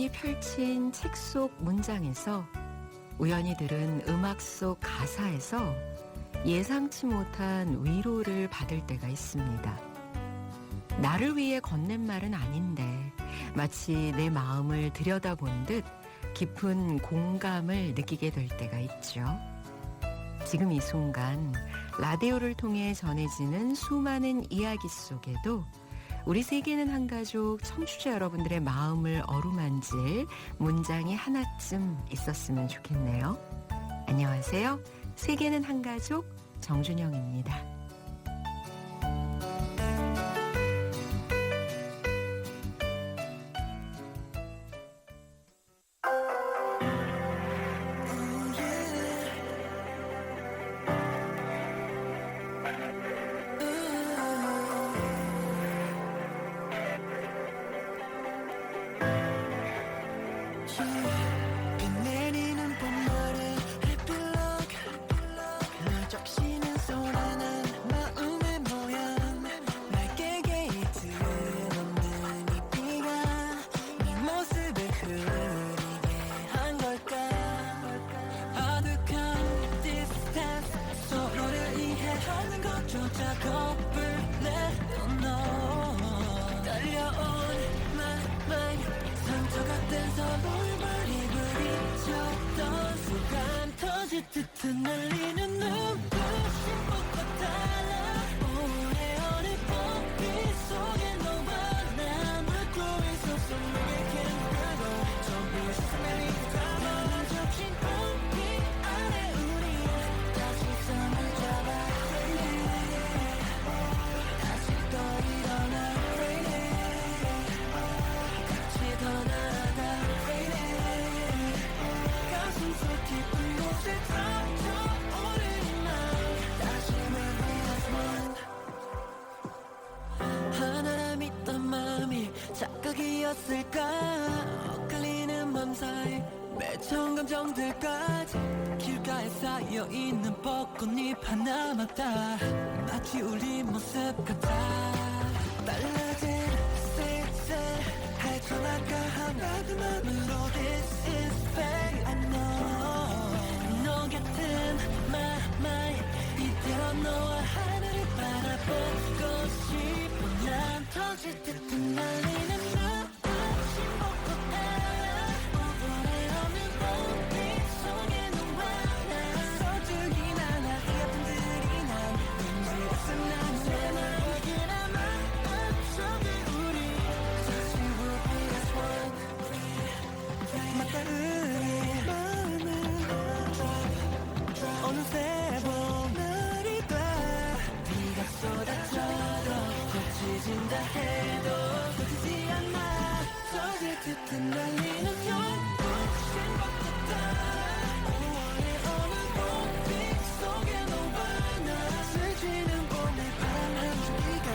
우연히 펼친 책 속 문장에서, 우연히 들은 음악 속 가사에서 예상치 못한 위로를 받을 때가 있습니다. 나를 위해 건넨 말은 아닌데 마치 내 마음을 들여다본 듯 깊은 공감을 느끼게 될 때가 있죠. 지금 이 순간 라디오를 통해 전해지는 수많은 이야기 속에도 우리 세계는 한가족 청취자 여러분들의 마음을 어루만질 문장이 하나쯤 있었으면 좋겠네요. 안녕하세요. 세계는 한가족 정준영입니다. 날리는 눈부신 빛과 달라 오래오래 봄빛 속에 너와 나 묻고 있었어 내게 캔들고 전부 스멜링 나는 적신 봄빛 아래 우리 다시 손을 잡아 다시 또 일어나 같이 더 나아가 가슴 속 깊은 곳에 착각이었을까 엇갈리는 맘 사이 매처음 감정들까지 길가에 쌓여있는 벚꽃잎 하나마다 마치 우리 모습 같아 달라진 세상 헤쳐나가 한가득 맘으로 This is fate I know 너 같은 맘 이대로 너와 하늘을 바라보고 싶어 난 터질 듯한 날리는 어느새 봄날이 돼 비가 쏟아져도 거치진다 해도 거치지 않아 터질 듯한 날리는 눈부신 벚꽃 따라 5월의 어느 봄빛 속에 너와 나 스치는 봄의 바람 한 줄기가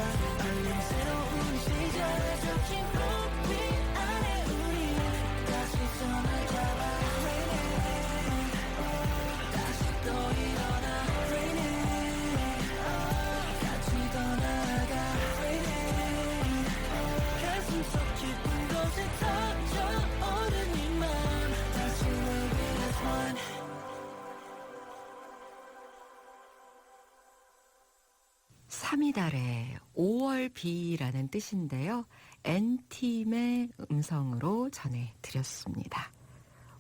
알린 새로운 시작에 적힌 봄빛 아래 우리 다시 손을 잡아 삼이달의 5월 비라는 뜻인데요. N팀의 음성으로 전해드렸습니다.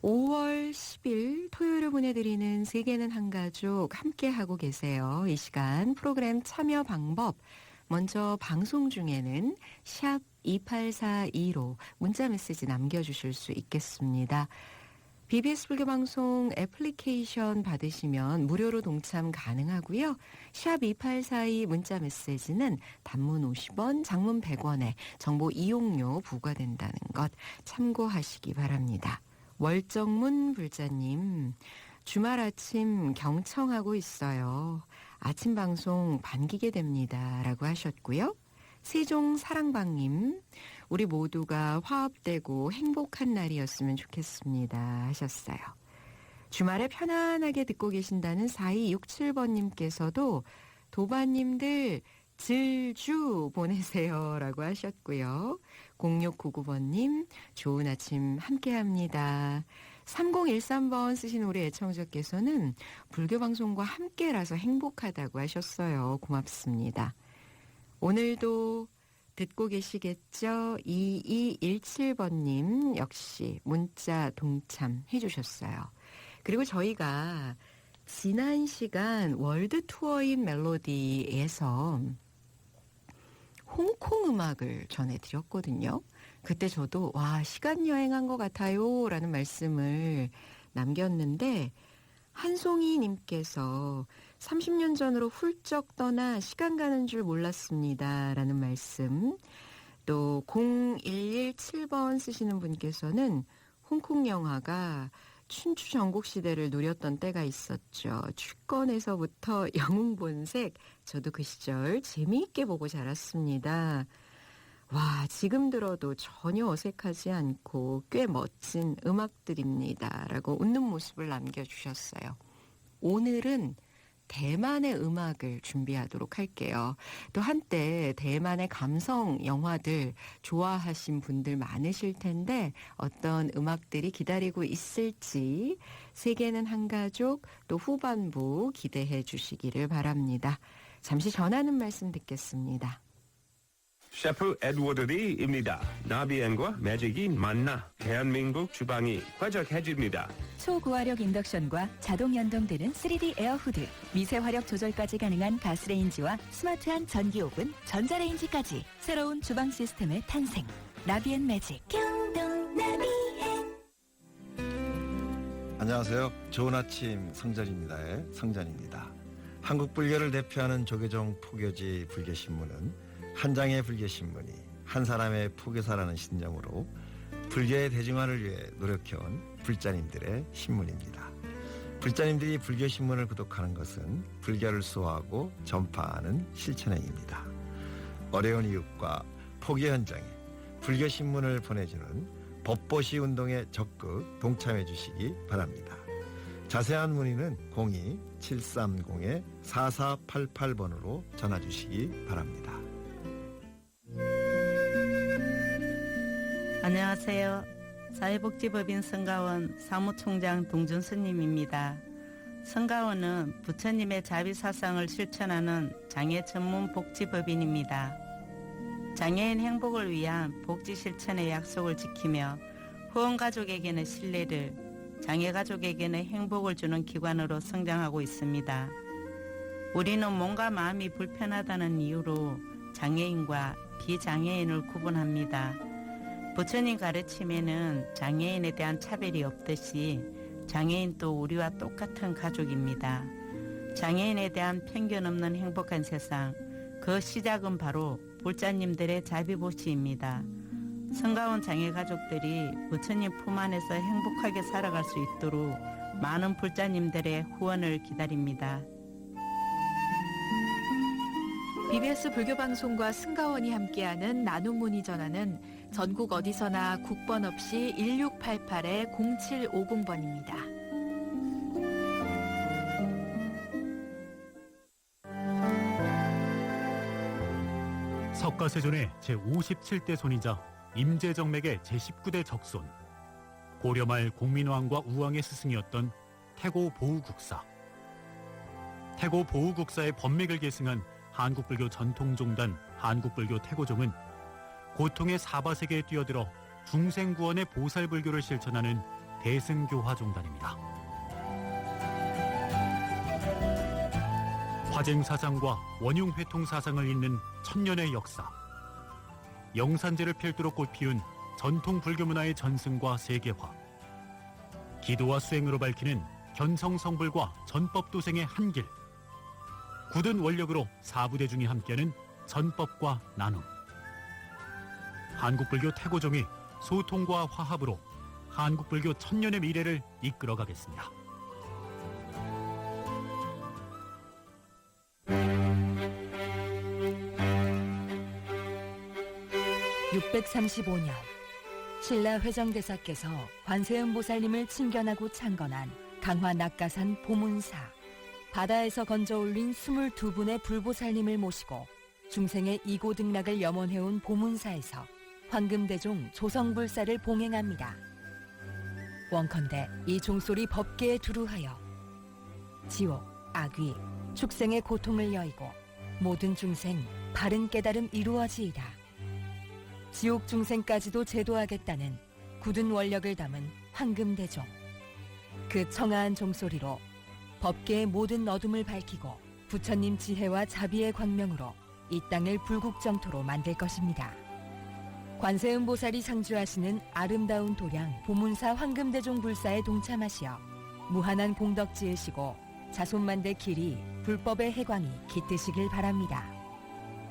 5월 10일 토요일을 보내드리는 세계는 한가족 함께하고 계세요. 이 시간 프로그램 참여 방법, 먼저 방송 중에는 샵 2842로 문자메시지 남겨주실 수 있겠습니다. BBS 불교방송 애플리케이션 받으시면 무료로 동참 가능하고요. 샵 2842 문자메시지는 단문 50원, 장문 100원에 정보 이용료 부과된다는 것 참고하시기 바랍니다. 월정문 불자님, 주말 아침 경청하고 있어요. 아침 방송 반기게 됩니다. 라고 하셨고요. 세종 사랑방님, 우리 모두가 화합되고 행복한 날이었으면 좋겠습니다 하셨어요. 주말에 편안하게 듣고 계신다는 4267번님께서도 도반님들 질주 보내세요라고 하셨고요. 0699번님 좋은 아침 함께합니다. 3013번 쓰신 우리 애청자께서는 불교방송과 함께라서 행복하다고 하셨어요. 고맙습니다. 오늘도 듣고 계시겠죠? 2217번님 역시 문자 동참해 주셨어요. 그리고 저희가 지난 시간 월드 투어인 멜로디에서 홍콩 음악을 전해드렸거든요. 그때 저도 와 시간 여행한 것 같아요 라는 말씀을 남겼는데 한송이 님께서 30년 전으로 훌쩍 떠나 시간 가는 줄 몰랐습니다 라는 말씀, 또 0117번 쓰시는 분께서는 홍콩 영화가 춘추 전국시대를 누렸던 때가 있었죠. 취권에서부터 영웅본색, 저도 그 시절 재미있게 보고 자랐습니다. 와, 지금 들어도 전혀 어색하지 않고 꽤 멋진 음악들입니다. 라고 웃는 모습을 남겨주셨어요. 오늘은 대만의 음악을 준비하도록 할게요. 또 한때 대만의 감성 영화들 좋아하신 분들 많으실 텐데 어떤 음악들이 기다리고 있을지 세계는 한 가족 또 후반부 기대해 주시기를 바랍니다. 잠시 전하는 말씀 듣겠습니다. 셰프 에드워드 리입니다. 나비엔과 매직이 만나 대한민국 주방이 화적해집니다. 초고화력 인덕션과 자동 연동되는 3D 에어후드, 미세 화력 조절까지 가능한 가스레인지와 스마트한 전기 오븐, 전자레인지까지 새로운 주방 시스템의 탄생. 나비엔 매직. 경동 나비엔. 안녕하세요. 좋은 아침 성전입니다의 성전입니다. 한국 불교를 대표하는 조계종 포교지 불교신문은 한 장의 불교신문이 한 사람의 포교사라는 신념으로 불교의 대중화를 위해 노력해온 불자님들의 신문입니다. 불자님들이 불교신문을 구독하는 것은 불교를 수호하고 전파하는 실천행입니다. 어려운 이웃과 포교 현장에 불교신문을 보내주는 법보시 운동에 적극 동참해 주시기 바랍니다. 자세한 문의는 02-730-4488번으로 전화 주시기 바랍니다. 안녕하세요. 사회복지법인 성가원 사무총장 동준수님입니다. 성가원은 부처님의 자비사상을 실천하는 장애 전문 복지법인입니다. 장애인 행복을 위한 복지 실천의 약속을 지키며 후원가족에게는 신뢰를, 장애가족에게는 행복을 주는 기관으로 성장하고 있습니다. 우리는 몸과 마음이 불편하다는 이유로 장애인과 비장애인을 구분합니다. 부처님 가르침에는 장애인에 대한 차별이 없듯이 장애인도 우리와 똑같은 가족입니다. 장애인에 대한 편견 없는 행복한 세상, 그 시작은 바로 불자님들의 자비보시입니다. 성가원 장애 가족들이 부처님 품 안에서 행복하게 살아갈 수 있도록 많은 불자님들의 후원을 기다립니다. BBS 불교방송과 승가원이 함께하는 나눔 문의 전화는 전국 어디서나 국번 없이 1688-0750번입니다. 석가세존의 제57대 손이자 임재정맥의 제19대 적손, 고려말 공민왕과 우왕의 스승이었던 태고 보우국사. 태고 보우국사의 법맥을 계승한 한국불교 전통종단 한국불교 태고종은 고통의 사바세계에 뛰어들어 중생구원의 보살불교를 실천하는 대승교화종단입니다. 화쟁사상과 원흉회통사상을 잇는 천년의 역사, 영산제를 필두로 꽃피운 전통 불교문화의 전승과 세계화, 기도와 수행으로 밝히는 견성성불과 전법도생의 한길, 굳은 원력으로 사부대중이 함께하는 전법과 나눔. 한국불교 태고종이 소통과 화합으로 한국불교 천년의 미래를 이끌어가겠습니다. 635년 신라 회정대사께서 관세음 보살님을 친견하고 창건한 강화 낙가산 보문사, 바다에서 건져 올린 22분의 불보살님을 모시고 중생의 이고등락을 염원해온 보문사에서 황금대종 조성불사를 봉행합니다. 원컨대 이 종소리 법계에 두루하여 지옥, 악귀, 축생의 고통을 여의고 모든 중생 바른 깨달음 이루어지이다. 지옥 중생까지도 제도하겠다는 굳은 원력을 담은 황금대종. 그 청아한 종소리로 법계의 모든 어둠을 밝히고 부처님 지혜와 자비의 광명으로 이 땅을 불국정토로 만들 것입니다. 관세음 보살이 상주하시는 아름다운 도량 보문사 황금대종 불사에 동참하시어 무한한 공덕 지으시고 자손만대 길이 불법의 해광이 깃드시길 바랍니다.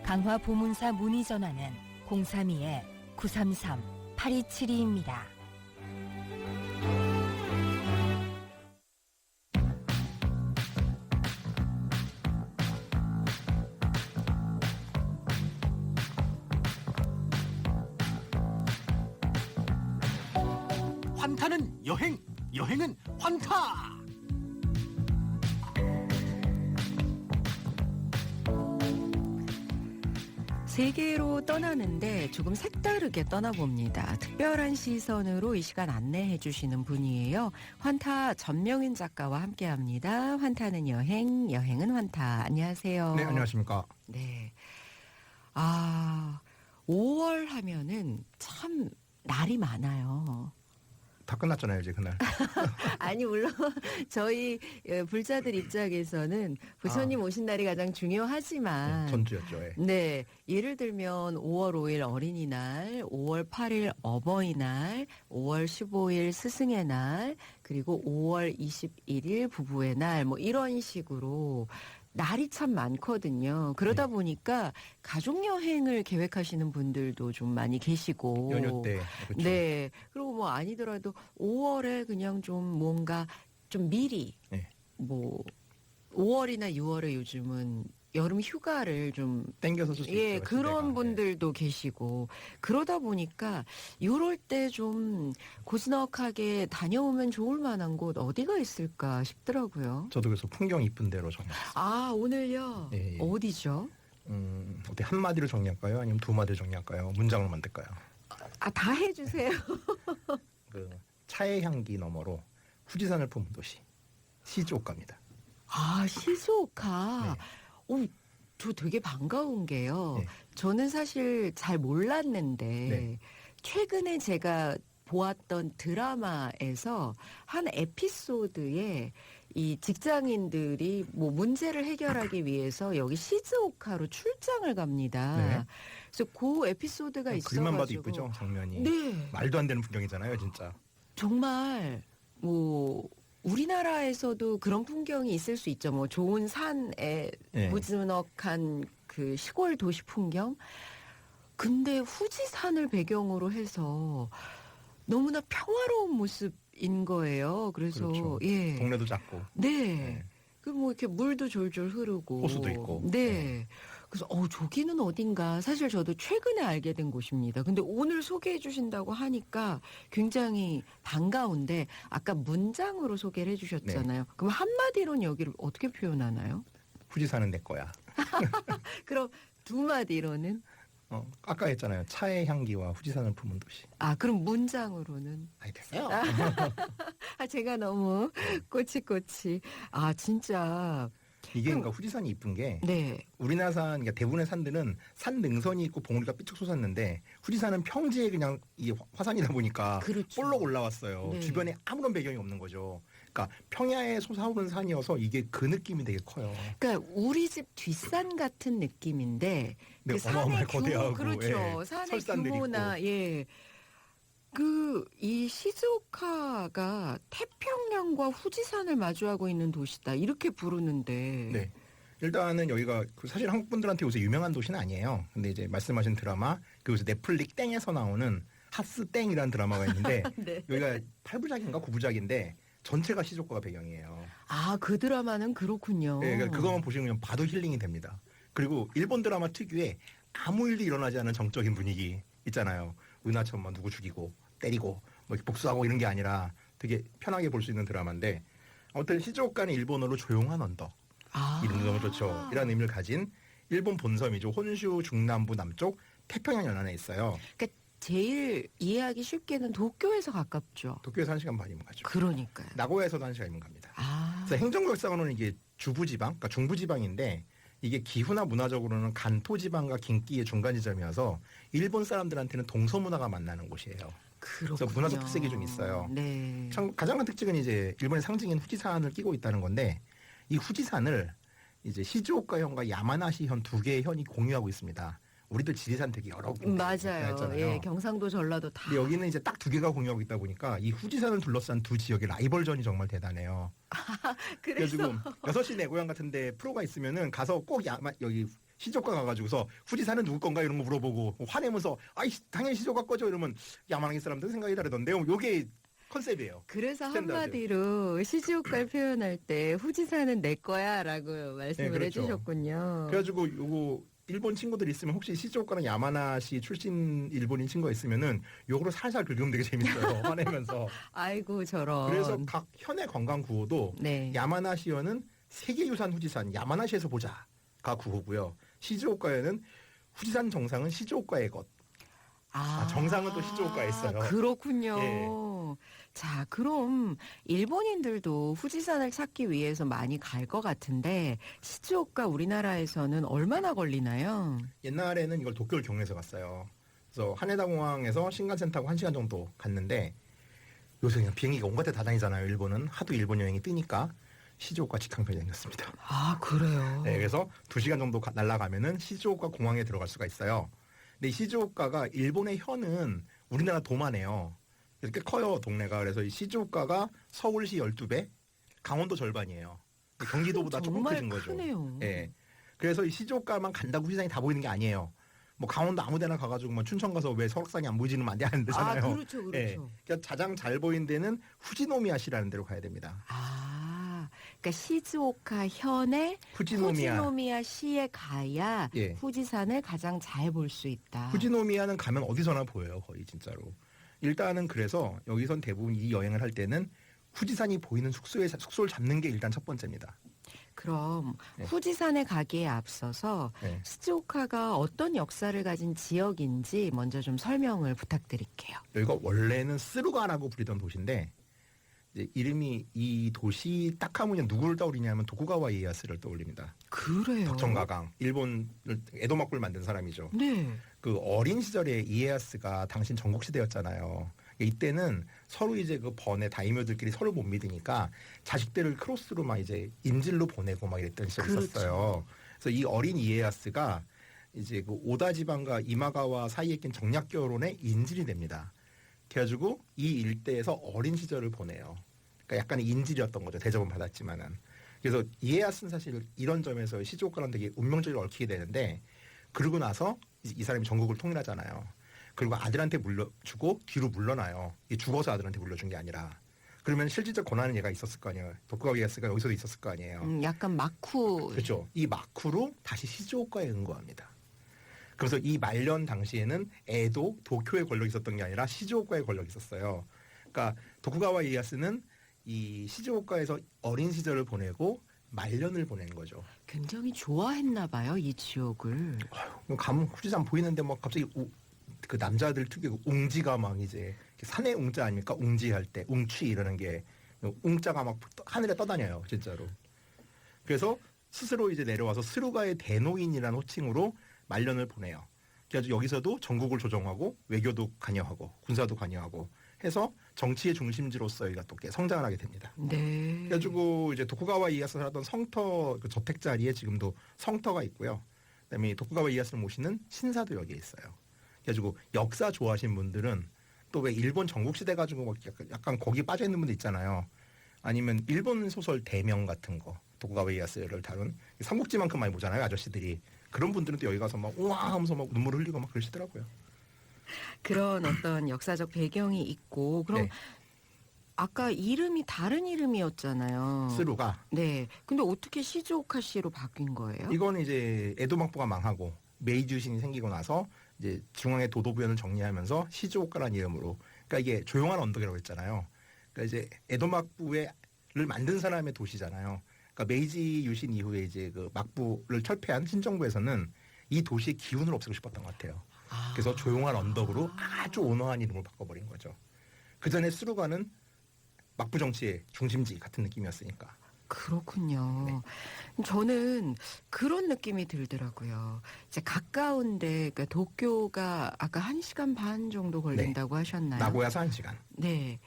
강화 보문사 문의 전화는 032-933-8272입니다. 환타는 여행, 여행은 환타. 세계로 떠나는데 조금 색다르게 떠나봅니다. 특별한 시선으로 이 시간 안내해 주시는 분이에요. 환타 전명인 작가와 함께합니다. 환타는 여행, 여행은 환타. 안녕하세요. 네, 안녕하십니까. 네. 5월 하면은 참 날이 많아요. 다 끝났잖아요, 이제 그날. 아니 물론 저희 불자들 입장에서는 부처님 오신 날이 가장 중요하지만 전주였죠. 예. 네, 예를 들면 5월 5일 어린이날, 5월 8일 어버이날, 5월 15일 스승의 날, 그리고 5월 21일 부부의 날, 뭐 이런 식으로 날이 참 많거든요. 그러다 보니까 가족 여행을 계획하시는 분들도 좀 많이 계시고 연휴 때. 그렇죠. 네. 그리고 뭐 아니더라도 5월에 그냥 좀 뭔가 좀 미리 네. 뭐 5월이나 6월에 요즘은 여름 휴가를 좀 땡겨서 쓸 수 예, 있죠. 그런 시대가. 분들도 계시고 그러다 보니까 요럴 때 좀 고즈넉하게 다녀오면 좋을 만한 곳 어디가 있을까 싶더라고요. 저도 그래서 풍경 이쁜 데로 정했어요. 아, 오늘요? 예, 예. 어디죠? 어떻게 한 마디로 정리할까요? 아니면 두 마디로 정리할까요? 문장을 만들까요? 다 해주세요. 그 차의 향기 너머로 후지산을 품은 도시 시즈오카입니다. 시즈오카. 네. 저 되게 반가운 게요. 네. 저는 사실 잘 몰랐는데 네. 최근에 제가 보았던 드라마에서 한 에피소드에 이 직장인들이 뭐 문제를 해결하기 위해서 여기 시즈오카로 출장을 갑니다. 네. 그래서 그 에피소드가 있어가지고 그림만 봐도 이쁘죠, 장면이. 네, 말도 안 되는 풍경이잖아요, 진짜. 정말 뭐 우리나라에서도 그런 풍경이 있을 수 있죠. 뭐 좋은 산에 네. 무즈넉한 그 시골 도시 풍경. 근데 후지산을 배경으로 해서 너무나 평화로운 모습인 거예요. 그래서 그렇죠. 예, 동네도 작고. 네. 네. 그 뭐 이렇게 물도 졸졸 흐르고 호수도 있고. 네. 네. 그래서 저기는 어딘가 사실 저도 최근에 알게 된 곳입니다. 근데 오늘 소개해 주신다고 하니까 굉장히 반가운데 아까 문장으로 소개를 해 주셨잖아요. 그럼 한마디로는 여기를 어떻게 표현하나요? 후지산은 내 거야. 그럼 두 마디로는 아까 했잖아요. 차의 향기와 후지산을 품은 도시. 그럼 문장으로는 아이 됐어요. 제가 너무 꼬치꼬치. 진짜 이게 그러니까 후지산이 이쁜 게 네. 우리나라 산, 그러니까 대부분의 산들은 산 능선이 있고 봉우리가 삐쭉 솟았는데 후지산은 평지에 그냥 이 화산이다 보니까 그렇죠. 볼록 올라왔어요. 네. 주변에 아무런 배경이 없는 거죠. 그러니까 평야에 솟아오르는 산이어서 이게 그 느낌이 되게 커요. 그러니까 우리 집 뒷산 같은 느낌인데 네, 그 산의 어마어마하게 규모 거대하고, 그렇죠. 예, 산의 설산들이 규모나 예. 이 시즈오카가 태평양과 후지산을 마주하고 있는 도시다. 이렇게 부르는데. 네. 일단은 여기가 사실 한국 분들한테 요새 유명한 도시는 아니에요. 근데 이제 말씀하신 드라마 그 요새 넷플릭 땡에서 나오는 하스 땡이라는 드라마가 있는데 네. 여기가 8부작인가 9부작인데 전체가 시즈오카가 배경이에요. 그 드라마는 그렇군요. 네, 그러니까 그거만 보시면 봐도 힐링이 됩니다. 그리고 일본 드라마 특유의 아무 일도 일어나지 않은 정적인 분위기 있잖아요. 은하천만 누구 죽이고 때리고 뭐 이렇게 복수하고 이런 게 아니라 되게 편하게 볼 수 있는 드라마인데 아무튼 시즈오카는 일본어로 조용한 언덕. 이름도 너무 좋죠. 이라는 의미를 가진 일본 본섬이죠. 혼슈 중남부 남쪽 태평양 연안에 있어요. 그러니까 제일 이해하기 쉽게는 도쿄에서 가깝죠. 도쿄에서 1시간 반이면 가죠. 그러니까요. 나고야에서도 1시간이면 갑니다. 아, 그래서 행정구역상으로는 이게 주부지방, 그러니까 중부지방인데 이게 기후나 문화적으로는 간토지방과 긴기의 중간 지점이어서 일본 사람들한테는 동서문화가 만나는 곳이에요. 그렇군요. 그래서 문화적 특색이 좀 있어요. 네. 가장 큰 특징은 이제 일본의 상징인 후지산을 끼고 있다는 건데 이 후지산을 이제 시즈오카현과 야마나시현 두 개의 현이 공유하고 있습니다. 우리도 지리산 되게 여러 군데 맞아요. 있잖아요. 예, 경상도, 전라도 다. 근데 여기는 이제 딱 두 개가 공유하고 있다 보니까 이 후지산을 둘러싼 두 지역의 라이벌전이 정말 대단해요. 그래서 지금 6시 내 고향 같은데 프로가 있으면은 가서 꼭 여기 시조카 가가지고서 후지산은 누구 건가 이런 거 물어보고 화내면서 아이 당연히 시조카 거죠 이러면 야마나기 사람들 생각이 다르던데요. 요게 컨셉이에요. 그래서 스탠다드. 한마디로 시즈오카를 표현할 때 후지산은 내 거야라고 말씀을 네, 그렇죠. 해주셨군요. 그래가지고 요거 일본 친구들 있으면 혹시 시즈오카나 야마나시 출신 일본인 친구가 있으면은 요거로 살살 긁으면 되게 재밌어요. 화내면서. 아이고 저런. 그래서 각 현의 관광 구호도 네. 야마나시현은 세계유산 후지산 야마나시에서 보자가 구호고요. 시즈오카에는 후지산 정상은 시즈오카의 것. 정상은 또 시즈오카에 있어요. 그렇군요. 예. 자, 그럼 일본인들도 후지산을 찾기 위해서 많이 갈 것 같은데 시즈오카 우리나라에서는 얼마나 걸리나요? 옛날에는 이걸 도쿄를 경유해서 갔어요. 그래서 하네다 공항에서 신간센 타고 1시간 정도 갔는데 요새 그냥 비행기가 온갖 데 다 다니잖아요. 일본은 하도 일본 여행이 뜨니까 시즈오카 직항편이 생겼습니다. 아, 그래요? 네, 그래서 2시간 정도 날아가면은 시즈오카 공항에 들어갈 수가 있어요. 근데 이 시즈오카가 일본의 현은 우리나라 도만해요. 이렇게 커요, 동네가. 그래서 이 시즈오카가 서울시 12배, 강원도 절반이에요. 경기도보다 조금 정말 커진 거죠. 크네요. 예. 그래서 이 시즈오카만 간다고 후지산이 다 보이는 게 아니에요. 뭐 강원도 아무 데나 가가지고 뭐 춘천 가서 왜 설악산이 안 보이지는 안 되잖아요. 아, 그렇죠, 그렇죠. 예. 그러니까 가장 잘 보이는 데는 후지노미야시라는 데로 가야 됩니다. 아, 그러니까 시즈오카 현의 후지노미야. 시에 가야 예. 후지산을 가장 잘 볼 수 있다. 후지노미야는 가면 어디서나 보여요, 거의 진짜로. 일단은 그래서 여기선 대부분 이 여행을 할 때는 후지산이 보이는 숙소를 잡는 게 일단 첫 번째입니다. 그럼 네. 후지산에 가기에 앞서서 네. 시즈오카가 어떤 역사를 가진 지역인지 먼저 좀 설명을 부탁드릴게요. 여기가 원래는 스루가라고 부르던 도시인데 이제 이름이 이 도시 딱 하면 누구를 떠올리냐면 도쿠가와 이에야스를 떠올립니다. 그래요? 덕천가강, 일본을 에도막구를 만든 사람이죠. 네. 그 어린 시절에 이에야스가 당신 전국 시대였잖아요. 이때는 서로 이제 그 번의 다이묘들끼리 서로 못 믿으니까 자식들을 크로스로 막 이제 인질로 보내고 막 이랬던 시절이 그렇죠. 있었어요. 그래서 이 어린 이에야스가 이제 그 오다 지방과 이마가와 사이에 낀 정략 결혼의 인질이 됩니다. 그래가지고 이 일대에서 어린 시절을 보내요. 그러니까 약간의 인질이었던 거죠. 대접은 받았지만은. 그래서 이에야스는 사실 이런 점에서 시즈오카랑 되게 운명적으로 얽히게 되는데 그러고 나서 이 사람이 전국을 통일하잖아요. 그리고 아들한테 물려주고 뒤로 물러나요. 이 죽어서 아들한테 물려준 게 아니라. 그러면 실질적 권한은 얘가 있었을 거 아니에요. 도쿠가와 이에야스가 여기서도 있었을 거 아니에요. 약간 마쿠. 그렇죠. 이 마쿠로 다시 시즈오카에 응거합니다. 그래서 이 말년 당시에는 에도, 도쿄에 권력이 있었던 게 아니라 시즈오카에 권력이 있었어요. 그러니까 도쿠가와 이에야스는 이 시즈오카에서 어린 시절을 보내고 말년을 보낸 거죠. 굉장히 좋아했나 봐요, 이 지역을. 가면 후지산 보이는데 막 갑자기 그 남자들 특유의 웅지가 막 이제 산의 웅자 아닙니까? 웅지할 때 웅취 이러는 게 웅자가 막 하늘에 떠다녀요, 진짜로. 그래서 스스로 이제 내려와서 스루가의 대노인이라는 호칭으로 말년을 보내요. 그래서 여기서도 전국을 조정하고 외교도 관여하고 군사도 관여하고 해서 정치의 중심지로서 여기가 또 성장을 하게 됩니다. 네. 그래가지고 이제 도쿠가와 이에야스 살았던 성터 그 저택 자리에 지금도 성터가 있고요. 그다음에 이 도쿠가와 이에야스를 모시는 신사도 여기에 있어요. 그래가지고 역사 좋아하시는 분들은 또 왜 일본 전국시대 가지고 막 약간 거기 빠져 있는 분들 있잖아요. 아니면 일본 소설 대명 같은 거 도쿠가와 이에야스를 다룬 삼국지만큼 많이 보잖아요, 아저씨들이. 그런 분들은 또 여기 가서 막 우와 하면서 막 눈물을 흘리고 막 그러시더라고요. 그런 어떤 역사적 배경이 있고 그럼 네. 아까 이름이 다른 이름이었잖아요. 스루가. 네. 근데 어떻게 시즈오카시로 바뀐 거예요? 이거는 이제 에도막부가 망하고 메이주신이 생기고 나서 이제 중앙의 도도부현을 정리하면서 시즈오카라는 이름으로. 그러니까 이게 조용한 언덕이라고 했잖아요. 그러니까 이제 에도막부를 만든 사람의 도시잖아요. 그러니까 그러니까 메이지 유신 이후에 이제 그 막부를 철폐한 신정부에서는 이 도시의 기운을 없애고 싶었던 것 같아요. 그래서 조용한 언덕으로 아주 온화한 이름을 바꿔버린 거죠. 그 전에 수루가는 막부 정치의 중심지 같은 느낌이었으니까. 그렇군요. 네. 저는 그런 느낌이 들더라고요. 이제 가까운데 그러니까 도쿄가 아까 1시간 반 정도 걸린다고 하셨나요? 나고야에서 1시간. 네.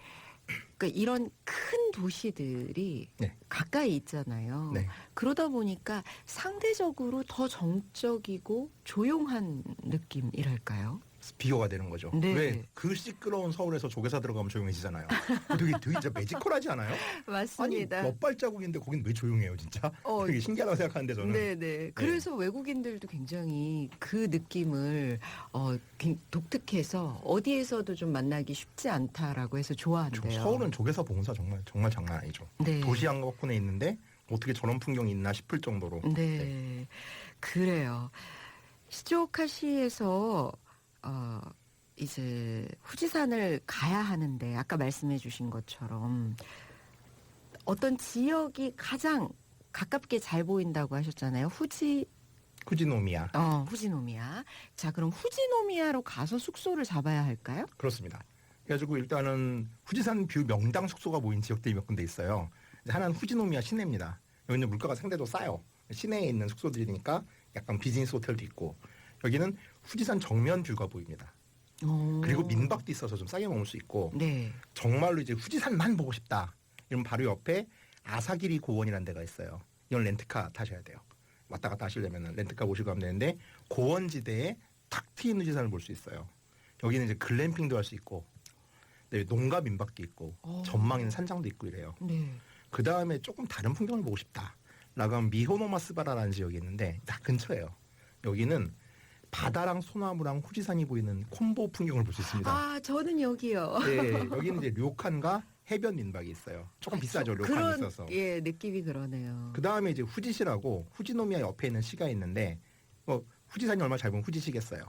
그러니까 이런 큰 도시들이 네. 가까이 있잖아요. 네. 그러다 보니까 상대적으로 더 정적이고 조용한 느낌이랄까요? 비교가 되는 거죠. 네. 왜 그 시끄러운 서울에서 조계사 들어가면 조용해지잖아요. 되게 진짜 매지컬하지 않아요? 맞습니다. 아니 몇 발자국인데 거긴 왜 조용해요, 진짜? 되게 신기하다고 생각하는데 저는. 네네. 그래서 외국인들도 굉장히 그 느낌을 독특해서 어디에서도 좀 만나기 쉽지 않다라고 해서 좋아한대요. 서울은 조계사 봉사 정말 장난 아니죠. 네. 도시 한가운데 있는데 어떻게 저런 풍경이 있나 싶을 정도로. 네. 그래요. 시즈오카시에서 이제 후지산을 가야 하는데 아까 말씀해 주신 것처럼 어떤 지역이 가장 가깝게 잘 보인다고 하셨잖아요. 후지노미야. 후지노미야. 자, 그럼 후지노미야로 가서 숙소를 잡아야 할까요? 그렇습니다. 그래가지고 일단은 후지산 뷰 명당 숙소가 모인 지역들이 몇 군데 있어요. 하나는 후지노미야 시내입니다. 여기는 물가가 상대적으로 싸요. 시내에 있는 숙소들이니까 약간 비즈니스 호텔도 있고, 여기는 후지산 정면 뷰가 보입니다. 그리고 민박도 있어서 좀 싸게 머물 수 있고, 네. 정말로 이제 후지산만 보고 싶다 이러면 바로 옆에 아사기리 고원이라는 데가 있어요. 이건 렌트카 타셔야 돼요. 왔다 갔다 하시려면 렌트카 모시고 가면 되는데, 고원지대에 탁 트인 후지산을 볼 수 있어요. 여기는 이제 글램핑도 할 수 있고, 네, 농가 민박도 있고, 전망 있는 산장도 있고 이래요. 네. 그 다음에 조금 다른 풍경을 보고 싶다 라고 하면 미호노마스바라라는 지역이 있는데 딱 근처예요. 여기는 바다랑 소나무랑 후지산이 보이는 콤보 풍경을 볼 수 있습니다. 아, 저는 여기요. 네, 여기는 이제 료칸과 해변 민박이 있어요. 조금 비싸죠, 료칸이 그런, 있어서. 예, 느낌이 그러네요. 그 다음에 이제 후지시라고 후지노미야 옆에 있는 시가 있는데, 후지산이 얼마나 잘 보면 후지시겠어요.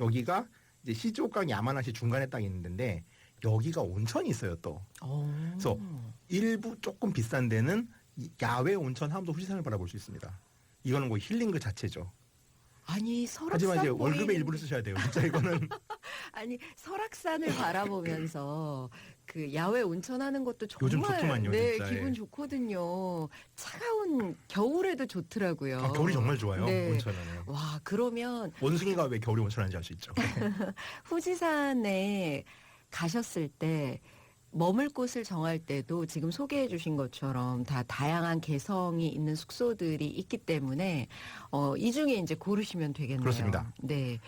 여기가 이제 시즈오카랑 야마나시 중간에 딱 있는 데인데, 여기가 온천이 있어요 또. 그래서 일부 조금 비싼 데는 야외 온천 하면서 후지산을 바라볼 수 있습니다. 이거는 뭐 힐링 그 자체죠. 아니, 설악산 하지만 이제 보이는... 월급의 일부를 쓰셔야 돼요. 진짜 이거는. 아니, 설악산을 바라보면서 그 야외 온천하는 것도 정말 요즘 좋더만요, 네, 진짜. 기분 예. 좋거든요. 차가운 겨울에도 좋더라고요. 겨울이 정말 좋아요. 네. 온천은. 와, 그러면 원숭이가 왜 겨울에 온천하는지 알 수 있죠. 후지산에 가셨을 때 머물 곳을 정할 때도 지금 소개해 주신 것처럼 다 다양한 개성이 있는 숙소들이 있기 때문에 이 중에 이제 고르시면 되겠네요. 그렇습니다. 네.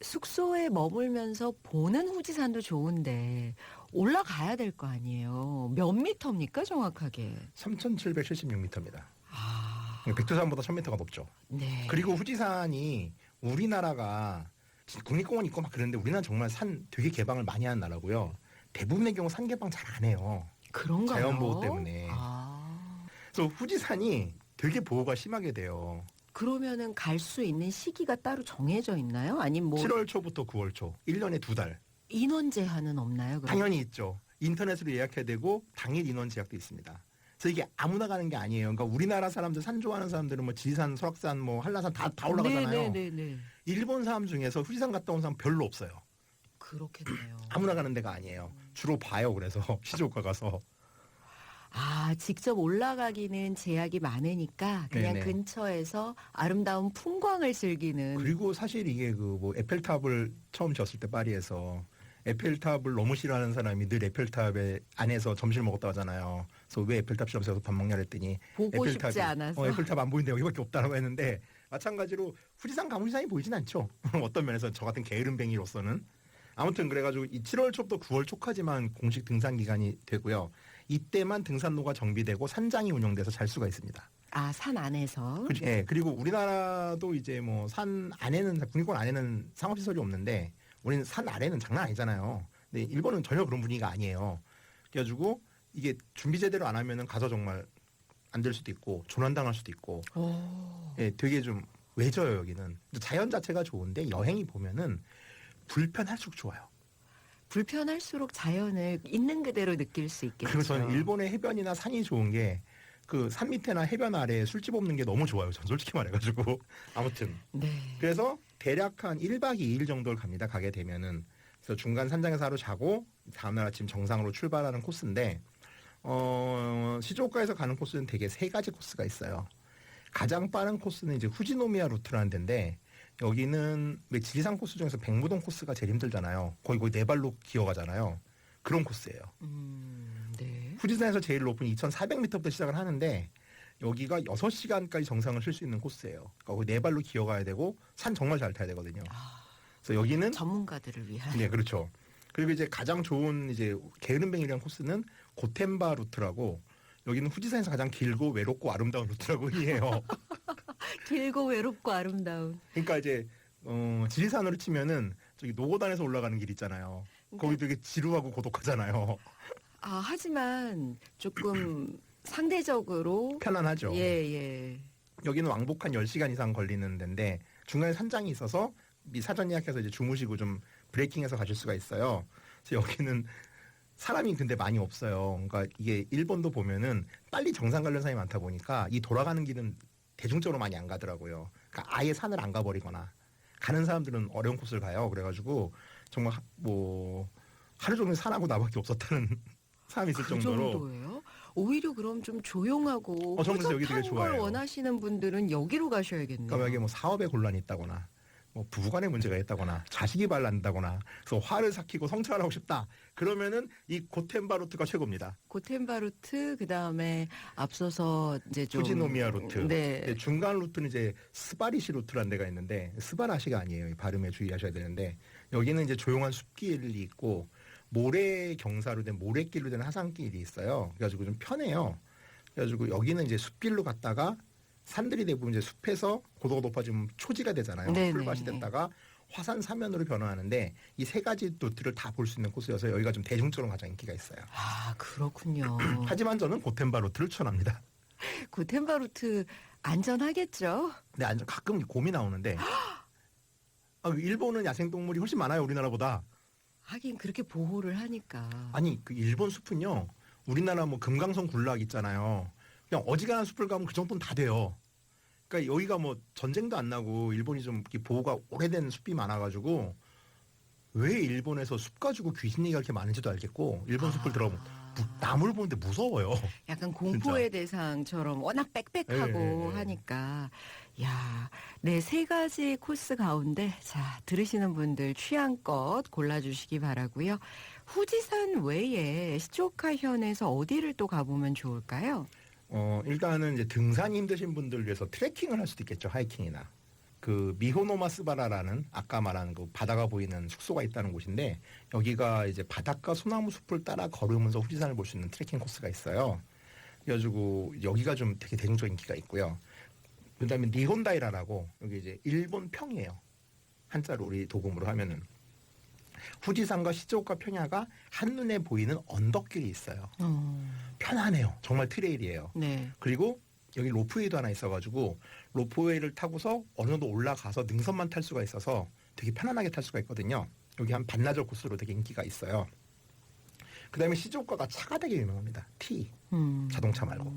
숙소에 머물면서 보는 후지산도 좋은데 올라가야 될 거 아니에요. 몇 미터입니까 정확하게? 3,776m입니다. 아, 백두산보다 1,000m가 높죠. 네. 그리고 후지산이 우리나라가 국립공원 있고 막 그런데 우리나라 정말 산 되게 개방을 많이 하는 나라고요. 대부분의 경우 산 개방 잘 안 해요. 그런가요? 자연보호 때문에. 아. 그래서 후지산이 되게 보호가 심하게 돼요. 그러면은 갈 수 있는 시기가 따로 정해져 있나요? 아니면 뭐 7월 초부터 9월 초, 1년에 2달. 인원 제한은 없나요? 그럼? 당연히 있죠. 인터넷으로 예약해야 되고 당일 인원 제약도 있습니다. 그래서 이게 아무나 가는 게 아니에요. 그러니까 우리나라 사람들, 산 좋아하는 사람들은 뭐 지리산, 설악산, 뭐 한라산 다 올라가잖아요. 네. 일본 사람 중에서 후지산 갔다 온 사람 별로 없어요. 그렇겠네요. 아무나 가는 데가 아니에요. 주로 봐요. 그래서 시즈오카 가서. 아, 직접 올라가기는 제약이 많으니까 그냥 네네. 근처에서 아름다운 풍광을 즐기는. 그리고 사실 이게 그 뭐 에펠탑을 처음 지었을 때 파리에서 에펠탑을 너무 싫어하는 사람이 늘 에펠탑에 안에서 점심을 먹었다 하잖아요. 그래서 왜 에펠탑 실험실에서 밥 먹냐 그랬더니 보고 싶지 않아서. 에펠탑 안 보이는데 여기밖에 없다라고 했는데, 마찬가지로 후지산 가면 후지산이 보이진 않죠. 어떤 면에서 저 같은 게으름뱅이로서는. 아무튼 그래가지고 이 7월 초부터 9월 초까지만 공식 등산 기간이 되고요. 이때만 등산로가 정비되고 산장이 운영돼서 잘 수가 있습니다. 아, 산 안에서. 예, 그리고 우리나라도 이제 뭐 산 안에는, 국립공원 안에는 상업시설이 없는데 우리는 산 아래는 장난 아니잖아요. 근데 일본은 전혀 그런 분위기가 아니에요. 그래가지고 이게 준비 제대로 안 하면은 가서 정말 안 될 수도 있고 조난당할 수도 있고. 예, 되게 좀 외져요 여기는. 자연 자체가 좋은데 여행이 보면은 불편할수록 좋아요. 불편할수록 자연을 있는 그대로 느낄 수 있겠죠. 그리고 저는 일본의 해변이나 산이 좋은 게 그 산 밑에나 해변 아래에 술집 없는 게 너무 좋아요. 전 솔직히 말해가지고 아무튼 네. 그래서 대략 한 1박 2일 정도를 갑니다. 가게 되면은. 그래서 중간 산장에서 하루 자고 다음날 아침 정상으로 출발하는 코스인데 시즈오카에서 가는 코스는 대개 3가지 코스가 있어요. 가장 빠른 코스는 이제 후지노미야 루트라는 데인데 여기는 왜 지리산 코스 중에서 백무동 코스가 제일 힘들잖아요. 거의 4발로 기어가잖아요. 그런 코스예요. 네. 후지산에서 제일 높은 2,400m부터 시작을 하는데 여기가 6시간까지 정상을 칠 수 있는 코스예요. 그러니까 거의 4발로 기어가야 되고 산 정말 잘 타야 되거든요. 그래서 여기는 전문가들을 위한. 네, 그렇죠. 그리고 이제 가장 좋은 이제 게으름뱅이라는 코스는 고텐바 루트라고 여기는 후지산에서 가장 길고 외롭고 아름다운 루트라고 해요. 길고 외롭고 아름다운. 그러니까 이제 지리산으로 치면은 저기 노고단에서 올라가는 길 있잖아요. 거기 되게 지루하고 고독하잖아요. 하지만 조금 상대적으로 편안하죠. 예. 여기는 왕복 한 10시간 이상 걸리는 데인데 중간에 산장이 있어서 사전 예약해서 이제 주무시고 좀 브레이킹해서 가실 수가 있어요. 그래서 여기는 사람이 근데 많이 없어요. 그러니까 이게 일본도 보면은 빨리 정상 가려는 사람이 많다 보니까 이 돌아가는 길은 대중적으로 많이 안 가더라고요. 그러니까 아예 산을 안 가버리거나 가는 사람들은 어려운 코스를 가요. 그래가지고 정말 뭐 하루 종일 산하고 나밖에 없었다는 사람이 있을 그 정도로. 정도예요? 오히려 그럼 좀 조용하고 저는 그래서 여기 되게 허접한 걸 좋아해요. 원하시는 분들은 여기로 가셔야겠네요. 그러니까 만약에 뭐 사업에 곤란이 있다거나 뭐 부부간에 문제가 있다거나 자식이 발난다거나 그래서 화를 삭히고 성찰을 하고 싶다. 그러면은 이 고텐바 루트가 최고입니다. 고텐바 루트 그다음에 앞서서 이제 좀 후지노미야 루트. 네. 중간 루트는 이제 스바리시 루트라는 데가 있는데 스바라시가 아니에요. 이 발음에 주의하셔야 되는데 여기는 이제 조용한 숲길이 있고 모래 경사로 된 모래길로 된 하산길이 있어요. 그래가지고 좀 편해요. 그래가지고 여기는 이제 숲길로 갔다가 산들이 대부분 이제 숲에서 고도가 높아지면 초지가 되잖아요. 네네. 풀밭이 됐다가 화산 사면으로 변화하는데 이 3가지 루트를 다 볼 수 있는 코스여서 여기가 좀 대중적으로 가장 인기가 있어요. 그렇군요. 하지만 저는 고텐바 루트를 추천합니다. 고텐바 루트 안전하겠죠? 근데 가끔 곰이 나오는데 일본은 야생동물이 훨씬 많아요. 우리나라보다. 하긴 그렇게 보호를 하니까. 아니 그 일본 숲은요. 우리나라 뭐 금강산 군락 있잖아요. 그냥 어지간한 숲을 가면 그 정도는 다 돼요. 그러니까 여기가 뭐 전쟁도 안 나고 일본이 좀 이렇게 보호가 오래된 숲이 많아가지고 왜 일본에서 숲 가지고 귀신 얘기가 이렇게 많은지도 알겠고 일본 숲을 들어보면 나무를 보는데 무서워요. 약간 공포의 대상처럼 워낙 빽빽하고 예. 하니까. 야, 네, 3가지 코스 가운데 자, 들으시는 분들 취향껏 골라주시기 바라고요. 후지산 외에 시즈오카현에서 어디를 또 가보면 좋을까요? 일단은 이제 등산이 힘드신 분들 위해서 트레킹을 할 수도 있겠죠. 하이킹이나. 그 미호노마스바라라는 아까 말한 그 바다가 보이는 숙소가 있다는 곳인데 여기가 이제 바닷가 소나무 숲을 따라 걸으면서 후지산을 볼 수 있는 트레킹 코스가 있어요. 그래가지고 여기가 좀 되게 대중적 인기가 있고요. 그다음에 니혼다이라라고 여기 이제 일본 평이에요. 한자로 우리 도금으로 하면은 후지산과 시즈오카 평야가 한눈에 보이는 언덕길이 있어요. 편안해요. 정말 트레일이에요. 네. 그리고 여기 로프웨이도 하나 있어가지고 로프웨이를 타고서 어느 정도 올라가서 능선만 탈 수가 있어서 되게 편안하게 탈 수가 있거든요. 여기 한 반나절 코스로 되게 인기가 있어요. 그다음에 시즈오카가 차가 되게 유명합니다. T 자동차 말고.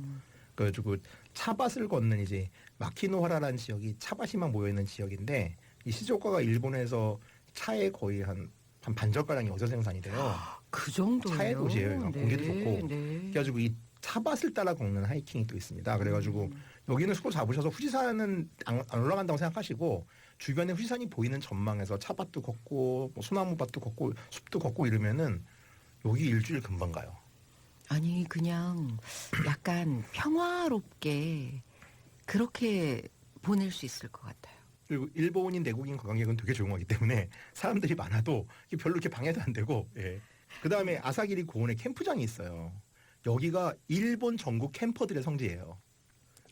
그래가지고 차밭을 걷는 이제 마키노하라라는 지역이 차밭이 막 모여있는 지역인데 이 시즈오카가 일본에서 차에 거의 한 반절가량이 어서 생산이 돼요. 그 정도예요. 차의 도시예요. 공기도 좋고. 네. 그래가지고 이 차밭을 따라 걷는 하이킹이 또 있습니다. 그래가지고 여기는 숙소 잡으셔서 후지산은 안 올라간다고 생각하시고 주변에 후지산이 보이는 전망에서 차밭도 걷고 뭐 소나무밭도 걷고 숲도 걷고 이러면은 여기 일주일 금방 가요. 아니 그냥 약간 평화롭게 그렇게 보낼 수 있을 것 같아요. 그리고 일본인 내국인 관광객은 되게 조용하기 때문에 사람들이 많아도 별로 이렇게 방해도 안 되고. 예. 그 다음에 아사기리 고원에 캠프장이 있어요. 여기가 일본 전국 캠퍼들의 성지예요.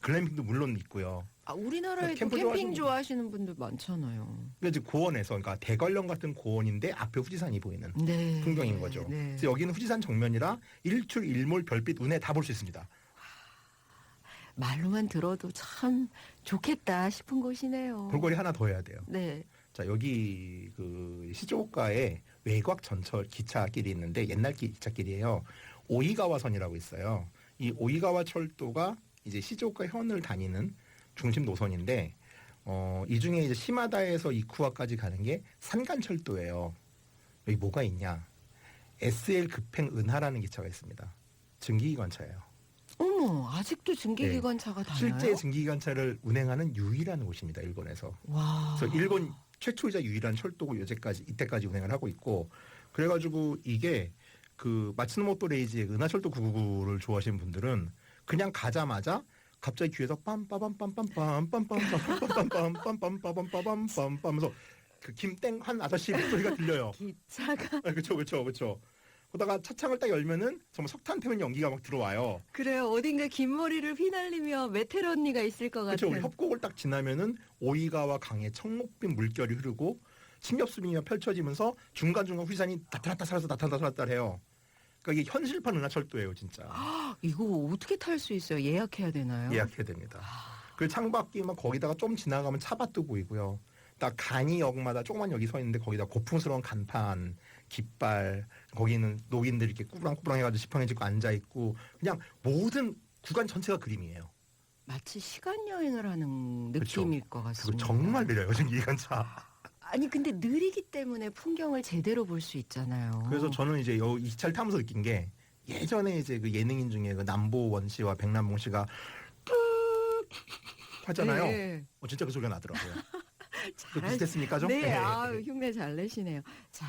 글램핑도 물론 있고요. 우리나라에도 캠프 캠핑 좋아하시는 분들 많잖아요. 그래서 고원에서 그러니까 대관령 같은 고원인데 앞에 후지산이 보이는 네. 풍경인 거죠. 네. 그래서 여기는 후지산 정면이라 일출, 일몰, 별빛, 운해 다 볼 수 있습니다. 말로만 들어도 참 좋겠다 싶은 곳이네요. 볼거리 하나 더 해야 돼요. 네. 자 여기 그 시즈오카에 외곽 전철 기차길이 있는데 옛날 기차길이에요. 오이가와선이라고 있어요. 이 오이가와 철도가 이제 시즈오카 현을 다니는 중심 노선인데 이 중에 이제 시마다에서 이쿠하까지 가는 게 산간철도예요. 여기 뭐가 있냐? SL 급행 은하라는 기차가 있습니다. 증기기관차예요. 어머, 아직도 증기기관차가 다녀요? 실제 증기기관차를 운행하는 유일한 곳입니다. 일본에서. 와. 그래서 일본 최초이자 유일한 철도고 이때까지 운행을 하고 있고 그래가지고 이게 그 마츠노모토 레이지의 은하철도 999를 좋아하시는 분들은 그냥 가자마자 갑자기 귀에서 빰빠밤빰빰빰빰빰빰빰빰빰빰빰빰빰빰빰빰 하면서 그 김땡 한 아저씨 목소리가 들려요. 기차가 그렇죠. 그러다가 차창을 딱 열면은 정말 석탄 태운 연기가 막 들어와요. 그래요. 어딘가 긴 머리를 휘날리며 메테오 언니가 있을 것 그렇죠. 같아요. 협곡을 딱 지나면은 오이가와 강의 청록빛 물결이 흐르고 침엽수빙이 펼쳐지면서 중간중간 후지산이 나타났다 살았다 해요. 그러니까 이게 현실판 은하철도예요, 진짜. 이거 어떻게 탈 수 있어요? 예약해야 되나요? 예약해야 됩니다. 그 창밖이 막 거기다가 좀 지나가면 차밭도 보이고요. 딱 간이역마다 조그만 역이 서 있는데 거기다 고풍스러운 간판, 깃발, 거기는 노인들 이렇게 꾸부랑꾸부랑 해가지고 지팡이 짚고 앉아 있고 그냥 모든 구간 전체가 그림이에요. 마치 시간 여행을 하는 그쵸. 느낌일 것 그리고 같습니다. 정말 느려요, 지금 기관차. 아니 근데 느리기 때문에 풍경을 제대로 볼 수 있잖아요. 그래서 저는 이제 이 차를 타면서 느낀 게 예전에 이제 그 예능인 중에 그 남보원 씨와 백남봉 씨가 하잖아요. 네. 진짜 그 소리가 나더라고요. 그 잘 비슷했습니까 좀? 네, 흉내 잘 내시네요. 자,